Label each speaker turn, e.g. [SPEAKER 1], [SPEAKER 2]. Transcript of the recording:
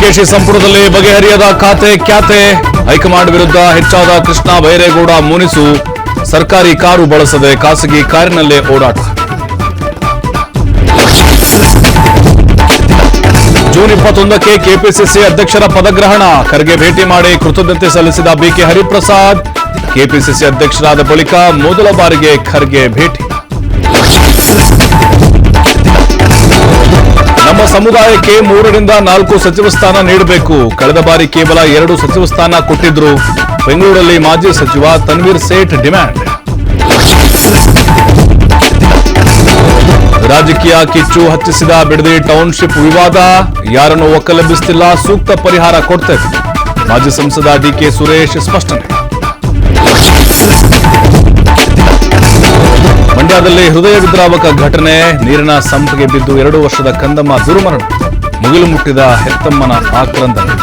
[SPEAKER 1] ಡಿಕೆಶಿ ಸಂಪುಟದಲ್ಲಿ ಬಗೆಹರಿಯದ ಖಾತೆ ಖ್ಯಾತೆ. ಹೈಕಮಾಂಡ್ ವಿರುದ್ಧ ಹೆಚ್ಚಾದ ಕೃಷ್ಣ ಬೈರೇಗೌಡ ಮುನಿಸು. ಸರ್ಕಾರಿ ಕಾರು ಬಳಸದೆ ಖಾಸಗಿ ಕಾರಿನಲ್ಲೇ ಓಡಾಟ. ಜೂನ್ 21ಕ್ಕೆ ಕೆಪಿಸಿಸಿ ಅಧ್ಯಕ್ಷರ ಪದಗ್ರಹಣ. ಖರ್ಗೆ ಭೇಟಿ ಮಾಡಿ ಕೃತಜ್ಞತೆ ಸಲ್ಲಿಸಿದ ಬಿಕೆ ಹರಿಪ್ರಸಾದ್. ಕೆಪಿಸಿಸಿ ಅಧ್ಯಕ್ಷರಾದ ಬಳಿಕ ಮೊದಲ ಬಾರಿಗೆ ಖರ್ಗೆ ಭೇಟಿ. ನಮ್ಮ ಸಮುದಾಯಕ್ಕೆ 3ರಿಂದ 4 ಸಚಿವ ಸ್ಥಾನ ನೀಡಬೇಕು. ಕಳೆದ ಬಾರಿ ಕೇವಲ 2 ಸಚಿವ ಸ್ಥಾನ ಕೊಟ್ಟಿದ್ರು. ಬೆಂಗಳೂರಲ್ಲಿ ಮಾಜಿ ಸಚಿವ ತನ್ವೀರ್ ಸೇಠ್ ಡಿಮ್ಯಾಂಡ್. ರಾಜಕೀಯ ಕಿಚ್ಚು ಹಚ್ಚಿಸಿದ ಬಿಡದಿ ಟೌನ್ಶಿಪ್ ವಿವಾದ. ಯಾರನ್ನು ಒಕ್ಕಲೆಬ್ಬಿಸುತ್ತಿಲ್ಲ, ಸೂಕ್ತ ಪರಿಹಾರ ಕೊಡ್ತೇವೆ. ಮಾಜಿ ಸಂಸದ ಡಿಕೆ ಸುರೇಶ್ ಸ್ಪಷ್ಟನೆ. ಮಂಡ್ಯದಲ್ಲಿ ಹೃದಯ ವಿದ್ರಾವಕ ಘಟನೆ. ನೀರಿನ ಸಂಪಿಗೆ ಬಿದ್ದು 2 ವರ್ಷದ ಕಂದಮ್ಮ ದುರ್ಮರಣ. ಮುಗಿಲು ಮುಟ್ಟಿದ ಹೆತ್ತಮ್ಮನ ಆಕ್ರಂದನೆ.